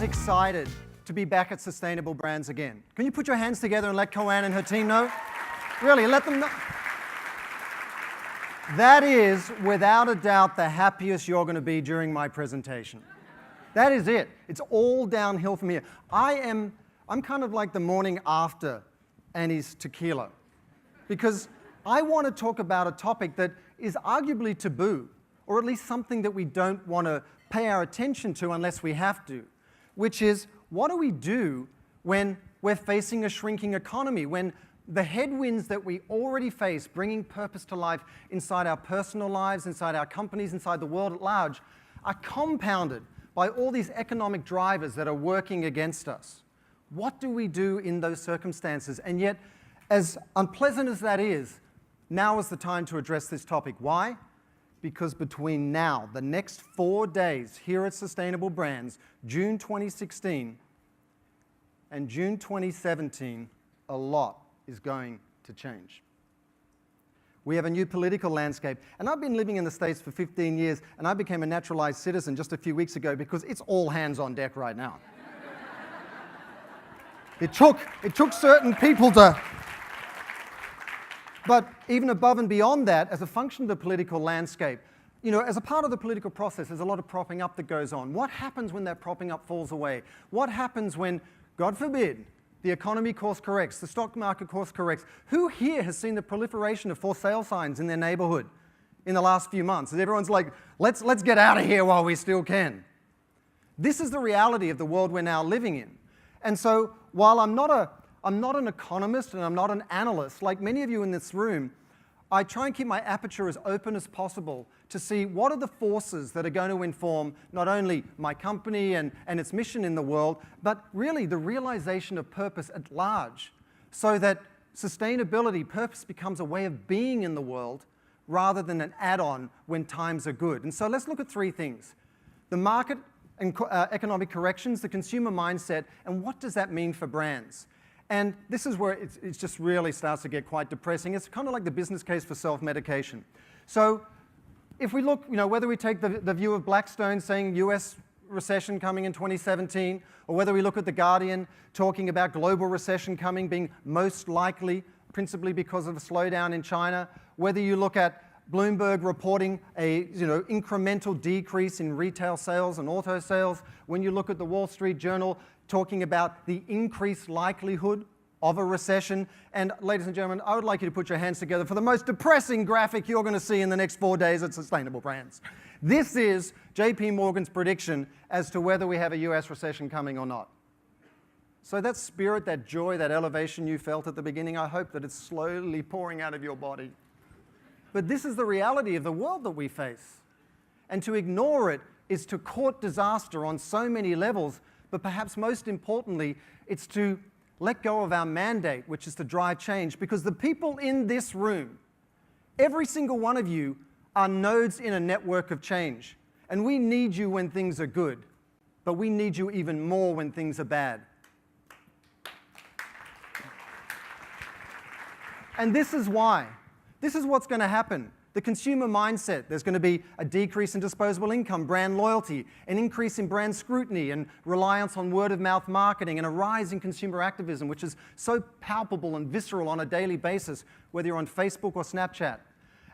excited to be back at Sustainable Brands again? Can you put your hands together and let Koanne and her team know? Really, let them know. That is, without a doubt, the happiest you're going to be during my presentation. That is it. It's all downhill from here. I'm kind of like the morning after Annie's tequila, because I want to talk about a topic that is arguably taboo, or at least something that we don't want to pay our attention to unless we have to, which is, what do we do when we're facing a shrinking economy, when the headwinds that we already face, bringing purpose to life inside our personal lives, inside our companies, inside the world at large, are compounded by all these economic drivers that are working against us? What do we do in those circumstances? And yet, as unpleasant as that is, now is the time to address this topic. Why? Because between now, the next 4 days here at Sustainable Brands, June 2016 and June 2017, a lot is going to change. We have a new political landscape, and I've been living in the States for 15 years, and I became a naturalized citizen just a few weeks ago because it's all hands on deck right now. It took certain people to... But even above and beyond that, as a function of the political landscape, you know, as a part of the political process, there's a lot of propping up that goes on. What happens when that propping up falls away? What happens when, God forbid, the economy course corrects, the stock market course corrects? Who here has seen the proliferation of for sale signs in their neighborhood in the last few months? And everyone's like, let's get out of here while we still can. This is the reality of the world we're now living in. And so while I'm not an economist and I'm not an analyst, like many of you in this room, I try and keep my aperture as open as possible to see what are the forces that are going to inform not only my company and its mission in the world, but really the realization of purpose at large, so that sustainability, purpose, becomes a way of being in the world rather than an add-on when times are good. And so let's look at three things: the market and economic corrections, the consumer mindset, and what does that mean for brands? And this is where it just really starts to get quite depressing. It's kind of like the business case for self-medication. So if we look, you know, whether we take the view of Blackstone saying US recession coming in 2017, or whether we look at The Guardian talking about global recession coming, being most likely, principally because of a slowdown in China, whether you look at Bloomberg reporting a incremental decrease in retail sales and auto sales, when you look at the Wall Street Journal talking about the increased likelihood of a recession. And ladies and gentlemen, I would like you to put your hands together for the most depressing graphic you're going to see in the next 4 days at Sustainable Brands. This is JP Morgan's prediction as to whether we have a US recession coming or not. So that spirit, that joy, that elevation you felt at the beginning, I hope that it's slowly pouring out of your body. But this is the reality of the world that we face. And to ignore it is to court disaster on so many levels, but perhaps most importantly, it's to let go of our mandate, which is to drive change, because the people in this room, every single one of you, are nodes in a network of change. And we need you when things are good, but we need you even more when things are bad. And this is why. This is what's going to happen. The consumer mindset, there's going to be a decrease in disposable income, brand loyalty, an increase in brand scrutiny and reliance on word-of-mouth marketing, and a rise in consumer activism, which is so palpable and visceral on a daily basis, whether you're on Facebook or Snapchat.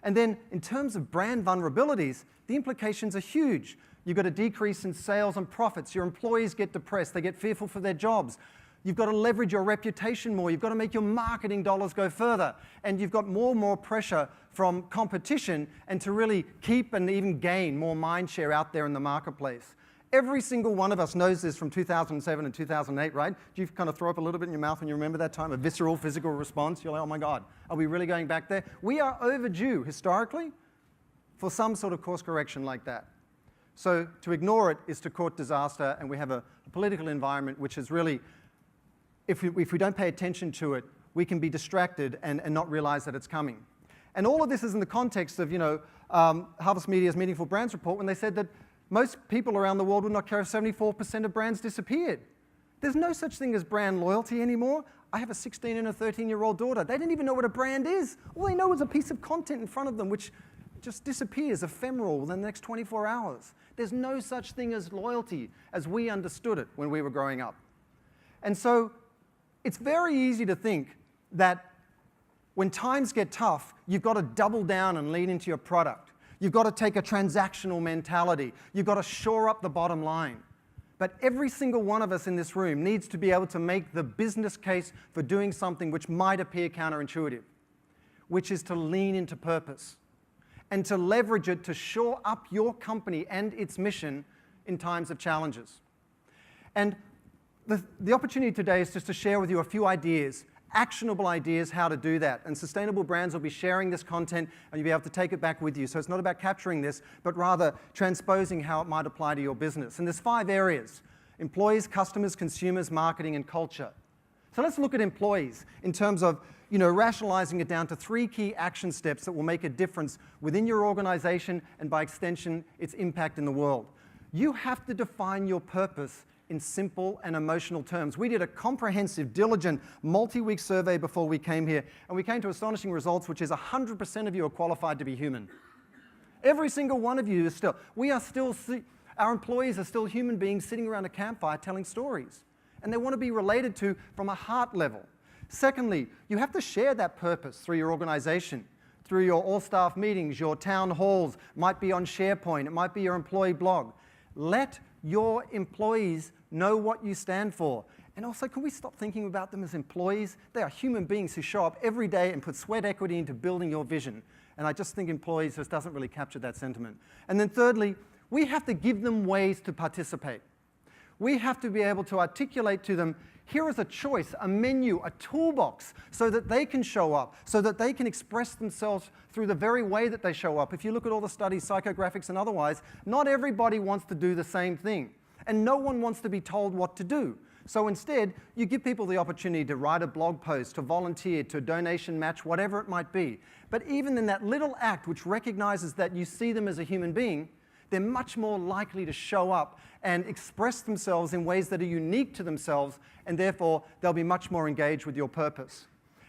And then in terms of brand vulnerabilities, the implications are huge. You've got a decrease in sales and profits. Your employees get depressed. They get fearful for their jobs. You've got to leverage your reputation more. You've got to make your marketing dollars go further. And you've got more and more pressure from competition and to really keep and even gain more mind share out there in the marketplace. Every single one of us knows this from 2007 and 2008, right? Do you kind of throw up a little bit in your mouth when you remember that time? A visceral physical response? You're like, oh my God, are we really going back there? We are overdue, historically, for some sort of course correction like that. So to ignore it is to court disaster, and we have a political environment which is really, if we don't pay attention to it, we can be distracted and not realize that it's coming. And all of this is in the context of, Harvest Media's Meaningful Brands report, when they said that most people around the world would not care if 74% of brands disappeared. There's no such thing as brand loyalty anymore. I have a 16 and a 13-year-old daughter. They didn't even know what a brand is. All they know is a piece of content in front of them, which just disappears, ephemeral within the next 24 hours. There's no such thing as loyalty as we understood it when we were growing up. And so it's very easy to think that when times get tough, you've got to double down and lean into your product. You've got to take a transactional mentality. You've got to shore up the bottom line. But every single one of us in this room needs to be able to make the business case for doing something which might appear counterintuitive, which is to lean into purpose and to leverage it to shore up your company and its mission in times of challenges. And the opportunity today is just to share with you a few ideas, actionable ideas how to do that. And Sustainable Brands will be sharing this content and you'll be able to take it back with you. So it's not about capturing this, but rather transposing how it might apply to your business. And there's 5 areas: employees, customers, consumers, marketing, and culture. So let's look at employees in terms of rationalizing it down to 3 key action steps that will make a difference within your organization and by extension, its impact in the world. You have to define your purpose in simple and emotional terms. We did a comprehensive, diligent, multi-week survey before we came here, and we came to astonishing results, which is 100% of you are qualified to be human. Every single one of you is our employees are still human beings sitting around a campfire telling stories, and they want to be related to from a heart level. Secondly, you have to share that purpose through your organization, through your all-staff meetings, your town halls, might be on SharePoint, it might be your employee blog. Let your employees know what you stand for. And also, can we stop thinking about them as employees? They are human beings who show up every day and put sweat equity into building your vision. And I just think employees just doesn't really capture that sentiment. And then thirdly, we have to give them ways to participate. We have to be able to articulate to them, here is a choice, a menu, a toolbox, so that they can show up, so that they can express themselves through the very way that they show up. If you look at all the studies, psychographics and otherwise, not everybody wants to do the same thing. And no one wants to be told what to do. So instead, you give people the opportunity to write a blog post, to volunteer, to donation match, whatever it might be. But even in that little act which recognizes that you see them as a human being, they're much more likely to show up and express themselves in ways that are unique to themselves, and therefore they'll be much more engaged with your purpose.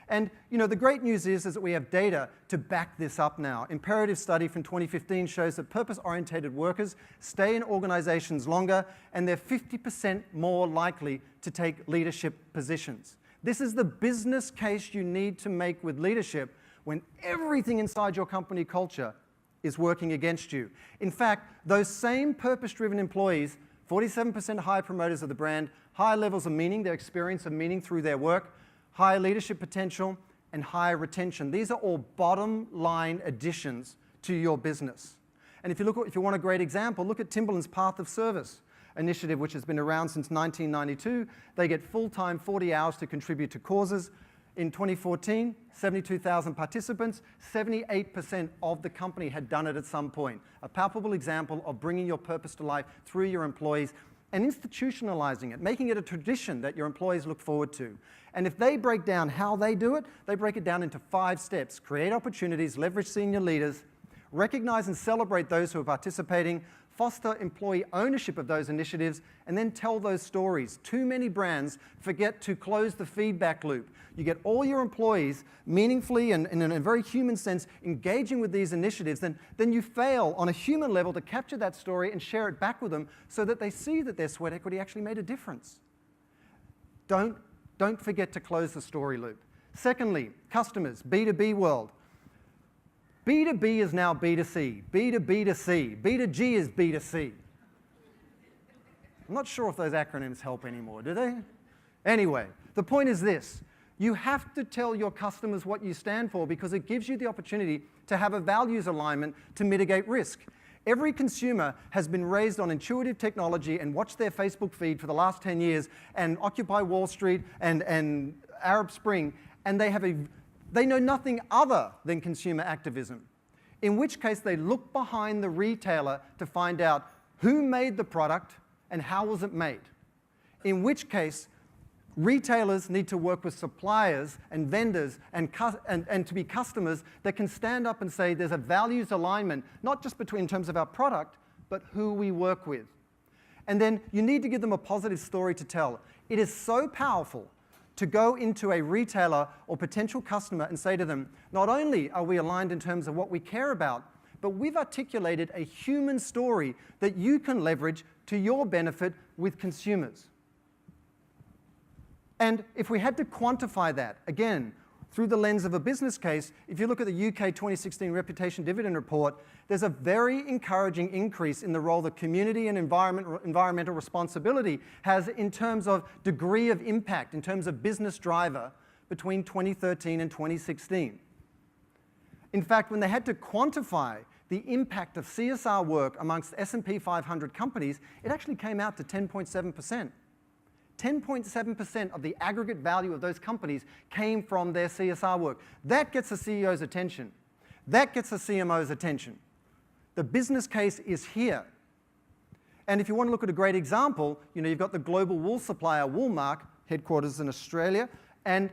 And the great news is that we have data to back this up now. Imperative study from 2015 shows that purpose-oriented workers stay in organizations longer, and they're 50% more likely to take leadership positions. This is the business case you need to make with leadership when everything inside your company culture is working against you. In fact, those same purpose-driven employees, 47% higher promoters of the brand, higher levels of meaning, their experience of meaning through their work, higher leadership potential, and higher retention. These are all bottom-line additions to your business. And if you want a great example, look at Timberland's Path of Service initiative, which has been around since 1992. They get full-time 40 hours to contribute to causes. In 2014, 72,000 participants, 78% of the company had done it at some point. A palpable example of bringing your purpose to life through your employees and institutionalizing it, making it a tradition that your employees look forward to. And if they break down how they do it, they break it down into 5 steps. Create opportunities, leverage senior leaders, recognize and celebrate those who are participating, foster employee ownership of those initiatives, and then tell those stories. Too many brands forget to close the feedback loop. You get all your employees meaningfully and in a very human sense engaging with these initiatives, then you fail on a human level to capture that story and share it back with them so that they see that their sweat equity actually made a difference. Don't forget to close the story loop. Secondly, customers, B2B world. B2B is now B2C, B2B2C, B2G is B2C. I'm not sure if those acronyms help anymore, do they? Anyway, the point is this. You have to tell your customers what you stand for because it gives you the opportunity to have a values alignment to mitigate risk. Every consumer has been raised on intuitive technology and watched their Facebook feed for the last 10 years and Occupy Wall Street and Arab Spring, and they know nothing other than consumer activism, in which case they look behind the retailer to find out who made the product and how was it made, in which case retailers need to work with suppliers and vendors and to be customers that can stand up and say there's a values alignment, not just in terms of our product, but who we work with. And then you need to give them a positive story to tell. It is so powerful to go into a retailer or potential customer and say to them, not only are we aligned in terms of what we care about, but we've articulated a human story that you can leverage to your benefit with consumers. And if we had to quantify that, again, through the lens of a business case, if you look at the UK 2016 Reputation Dividend Report, there's a very encouraging increase in the role that community and environmental responsibility has in terms of degree of impact, in terms of business driver between 2013 and 2016. In fact, when they had to quantify the impact of CSR work amongst S&P 500 companies, it actually came out to 10.7%. 10.7% of the aggregate value of those companies came from their CSR work. That gets the CEO's attention. That gets the CMO's attention. The business case is here. And if you want to look at a great example, you've got the global wool supplier, Woolmark, headquarters in Australia, and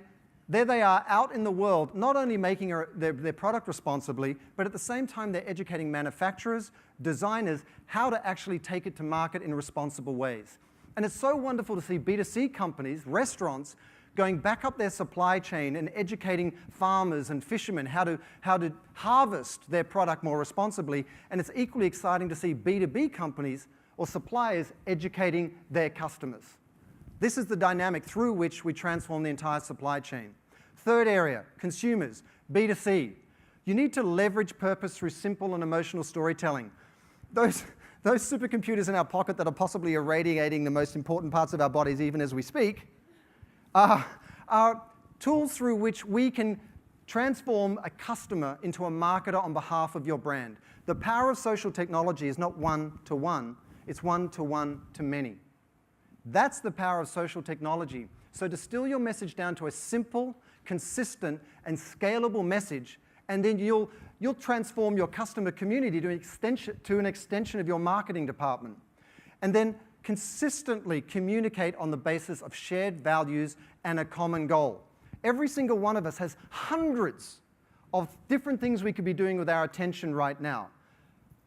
there they are out in the world, not only making their product responsibly, but at the same time they're educating manufacturers, designers, how to actually take it to market in responsible ways. And it's so wonderful to see B2C companies, restaurants, going back up their supply chain and educating farmers and fishermen how to harvest their product more responsibly. And it's equally exciting to see B2B companies or suppliers educating their customers. This is the dynamic through which we transform the entire supply chain. Third area, consumers, B2C. You need to leverage purpose through simple and emotional storytelling. Those supercomputers in our pocket that are possibly irradiating the most important parts of our bodies even as we speak are tools through which we can transform a customer into a marketer on behalf of your brand. The power of social technology is not one-to-one, it's one-to-one to many. That's the power of social technology. So distill your message down to a simple, consistent, and scalable message, and then you'll transform your customer community to an extension of your marketing department. And then consistently communicate on the basis of shared values and a common goal. Every single one of us has hundreds of different things we could be doing with our attention right now.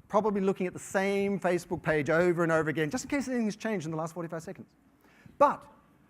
Probably looking at the same Facebook page over and over again, just in case anything's changed in the last 45 seconds. But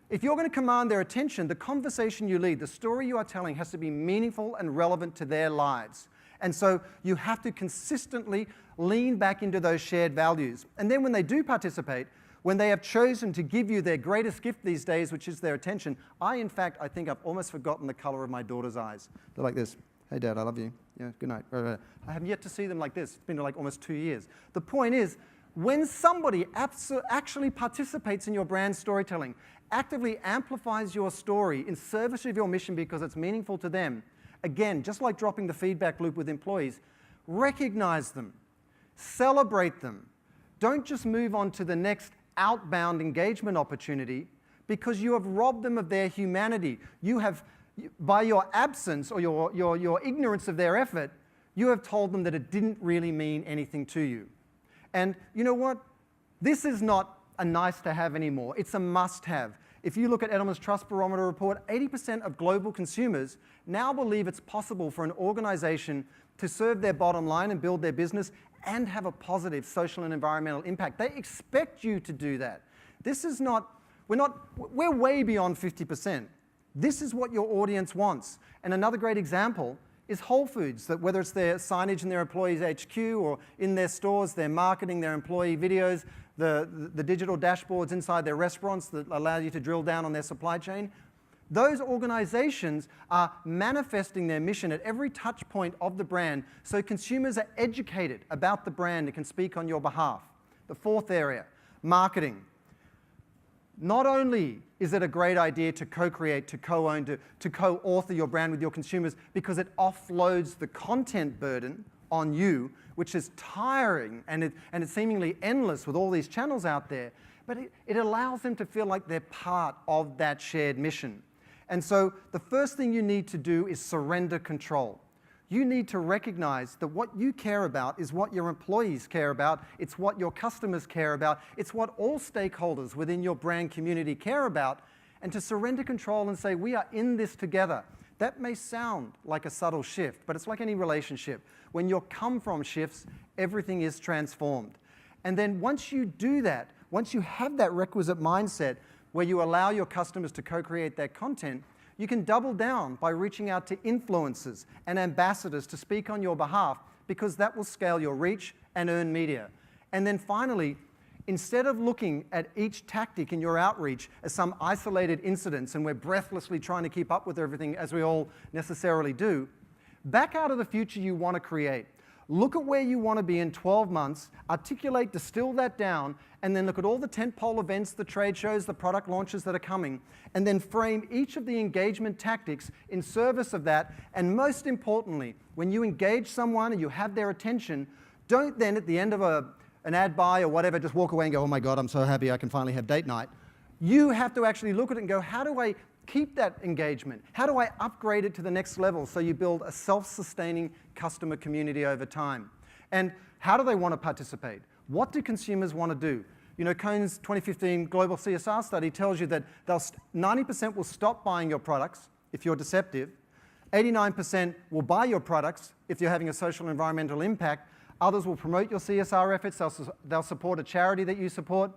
if you're going to command their attention, the conversation you lead, the story you are telling has to be meaningful and relevant to their lives. And so you have to consistently lean back into those shared values. And then when they do participate, when they have chosen to give you their greatest gift these days, which is their attention, I think I've almost forgotten the color of my daughter's eyes. They're like this. Hey, Dad, I love you. Yeah, good night. I have yet to see them like this. It's been like almost 2 years. The point is, when somebody actually participates in your brand storytelling, actively amplifies your story in service of your mission because it's meaningful to them, again, just like dropping the feedback loop with employees, recognize them, celebrate them. Don't just move on to the next outbound engagement opportunity because you have robbed them of their humanity. You have, by your absence or your ignorance of their effort, you have told them that it didn't really mean anything to you. And you know what? This is not a nice to have anymore. It's a must have. If you look at Edelman's Trust Barometer report, 80% of global consumers now believe it's possible for an organization to serve their bottom line and build their business and have a positive social and environmental impact. They expect you to do that. This is not, we're way beyond 50%. This is what your audience wants. And another great example is Whole Foods, that whether it's their signage in their employees' HQ or in their stores, their marketing, their employee videos, the digital dashboards inside their restaurants that allow you to drill down on their supply chain, those organizations are manifesting their mission at every touch point of the brand so consumers are educated about the brand and can speak on your behalf. The fourth area, marketing. Not only is it a great idea to co-create, to co-own, to co-author your brand with your consumers because it offloads the content burden on you, which is tiring and it's seemingly endless with all these channels out there, but it allows them to feel like they're part of that shared mission. And so the first thing you need to do is surrender control. You need to recognize that what you care about is what your employees care about, it's what your customers care about, it's what all stakeholders within your brand community care about, and to surrender control and say, we are in this together. That may sound like a subtle shift, but it's like any relationship. When your come-from shifts, everything is transformed. And then once you do that, once you have that requisite mindset where you allow your customers to co-create that content, you can double down by reaching out to influencers and ambassadors to speak on your behalf because that will scale your reach and earn media. And then finally, instead of looking at each tactic in your outreach as some isolated incidents and we're breathlessly trying to keep up with everything as we all necessarily do, back out of the future you want to create. Look at where you want to be in 12 months, articulate, distill that down, and then look at all the tentpole events, the trade shows, the product launches that are coming, and then frame each of the engagement tactics in service of that. And most importantly, when you engage someone and you have their attention, don't then at the end of an ad buy or whatever, just walk away and go, oh my God, I'm so happy I can finally have date night. You have to actually look at it and go, how do I keep that engagement? How do I upgrade it to the next level so you build a self-sustaining customer community over time? And how do they want to participate? What do consumers want to do? You know, Cohn's 2015 Global CSR study tells you that 90% will stop buying your products if you're deceptive, 89% will buy your products if you're having a social and environmental impact, others will promote your CSR efforts, they'll support a charity that you support.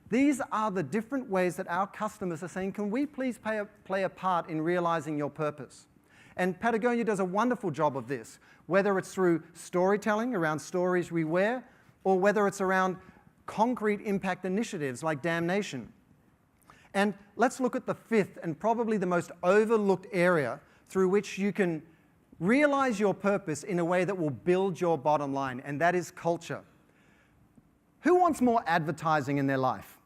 These are the different ways that our customers are saying, can we please play a part in realizing your purpose? And Patagonia does a wonderful job of this, whether it's through storytelling around stories we wear, or whether it's around concrete impact initiatives like Damnation. And let's look at the fifth and probably the most overlooked area through which you can realize your purpose in a way that will build your bottom line, and that is culture. Who wants more advertising in their life?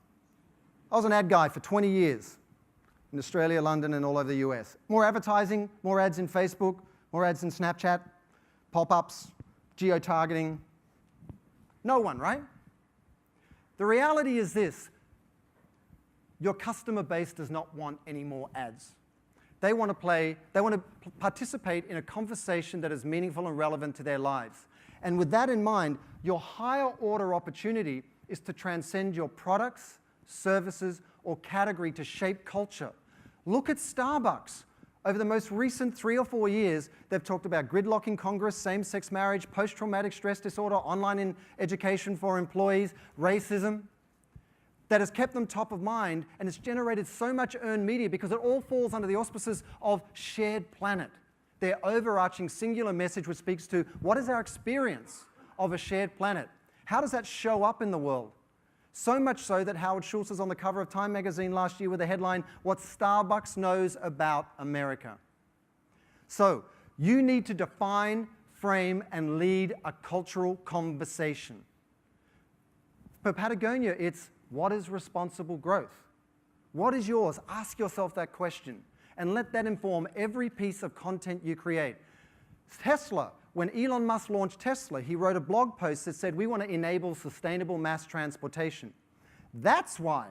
I was an ad guy for 20 years in Australia, London, and all over the US. More advertising, more ads in Facebook, more ads in Snapchat, pop-ups, geo-targeting. No one, right? The reality is this: your customer base does not want any more ads. They want to participate in a conversation that is meaningful and relevant to their lives. And with that in mind, your higher order opportunity is to transcend your products, services, or category to shape culture. Look at Starbucks. Over the most recent 3 or 4 years, they've talked about gridlock in Congress, same-sex marriage, post-traumatic stress disorder, online education for employees, racism. That has kept them top of mind, and it's generated so much earned media because it all falls under the auspices of shared planet, their overarching singular message which speaks to what is our experience of a shared planet? How does that show up in the world? So much so that Howard Schultz is on the cover of Time magazine last year with the headline, What Starbucks Knows About America. So you need to define, frame, and lead a cultural conversation. For Patagonia, it's what is responsible growth? What is yours? Ask yourself that question and let that inform every piece of content you create. Tesla, when Elon Musk launched Tesla, he wrote a blog post that said, we want to enable sustainable mass transportation. That's why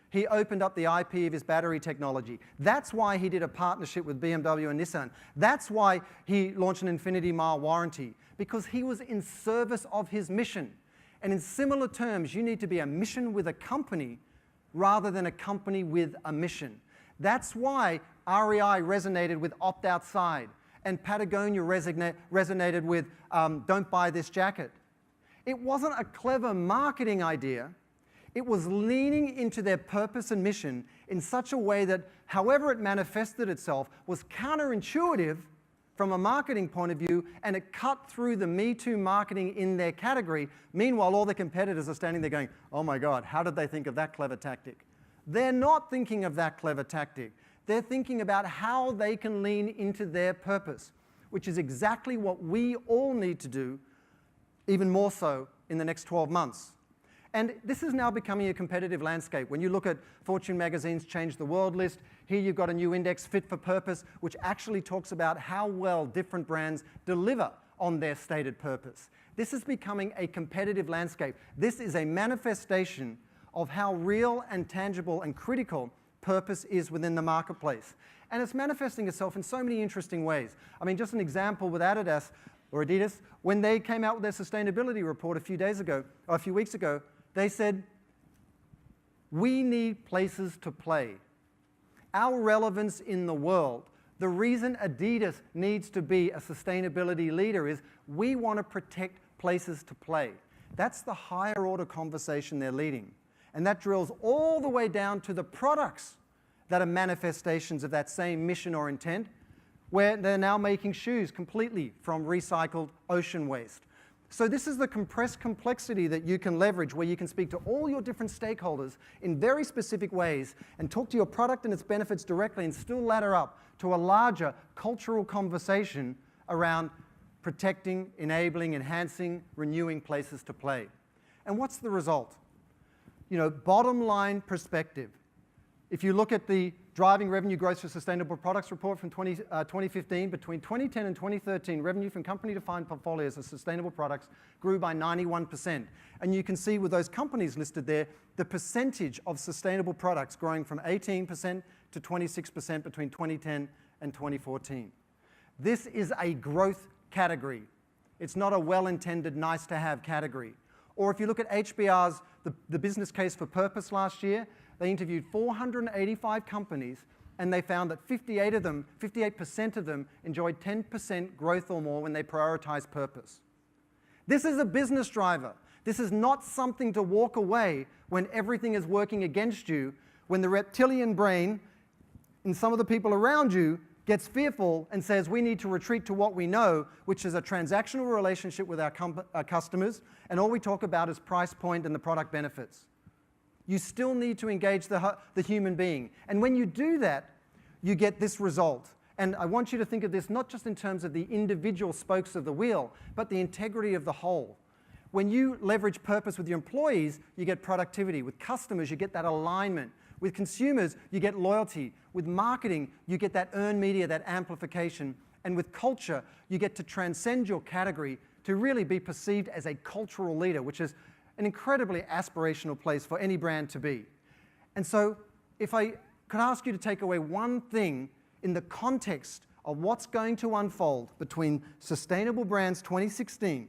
he opened up the IP of his battery technology. That's why he did a partnership with BMW and Nissan. That's why he launched an infinity mile warranty, because he was in service of his mission. And in similar terms, you need to be a mission with a company rather than a company with a mission. That's why REI resonated with Opt Outside, and Patagonia resonated with Don't Buy This Jacket. It wasn't a clever marketing idea. It was leaning into their purpose and mission in such a way that, however it manifested itself, was counterintuitive from a marketing point of view, and it cut through the Me Too marketing in their category. Meanwhile, all the competitors are standing there going, oh my God, how did they think of that clever tactic? They're not thinking of that clever tactic. They're thinking about how they can lean into their purpose, which is exactly what we all need to do, even more so in the next 12 months. And this is now becoming a competitive landscape. When you look at Fortune magazine's Change the World list, here you've got a new index, Fit for Purpose, which actually talks about how well different brands deliver on their stated purpose. This is becoming a competitive landscape. This is a manifestation of how real and tangible and critical purpose is within the marketplace. And it's manifesting itself in so many interesting ways. I mean, just an example with Adidas, or Adidas, when they came out with their sustainability report a few weeks ago, they said, we need places to play. Our relevance in the world, the reason Adidas needs to be a sustainability leader is we want to protect places to play. That's the higher order conversation they're leading. And that drills all the way down to the products that are manifestations of that same mission or intent. where they're now making shoes completely from recycled ocean waste. So this is the compressed complexity that you can leverage, where you can speak to all your different stakeholders in very specific ways and talk to your product and its benefits directly, and still ladder up to a larger cultural conversation around protecting, enabling, enhancing, renewing places to play. And what's the result? You know, bottom line perspective. If you look at the Driving Revenue Growth for Sustainable Products report from 2015, between 2010 and 2013, revenue from company-defined portfolios of sustainable products grew by 91%. And you can see with those companies listed there, the percentage of sustainable products growing from 18% to 26% between 2010 and 2014. This is a growth category. It's not a well-intended, nice-to-have category. Or if you look at HBR's, the business case for purpose last year, they interviewed 485 companies, and they found that 58% of them enjoyed 10% growth or more when they prioritized purpose. This is a business driver. This is not something to walk away when everything is working against you, when the reptilian brain in some of the people around you gets fearful and says we need to retreat to what we know, which is a transactional relationship with our customers, and all we talk about is price point and the product benefits. You still need to engage the human being. And when you do that, you get this result. And I want you to think of this not just in terms of the individual spokes of the wheel, but the integrity of the whole. When you leverage purpose with your employees, you get productivity. With customers, you get that alignment. With consumers, you get loyalty. With marketing, you get that earned media, that amplification. And with culture, you get to transcend your category to really be perceived as a cultural leader, which is an incredibly aspirational place for any brand to be. And so if I could ask you to take away one thing in the context of what's going to unfold between Sustainable Brands 2016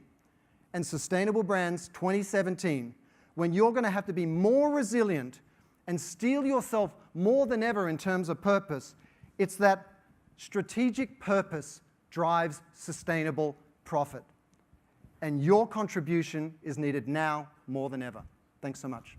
and Sustainable Brands 2017, when you're going to have to be more resilient and steel yourself more than ever in terms of purpose, it's that strategic purpose drives sustainable profit. And your contribution is needed now more than ever. Thanks so much.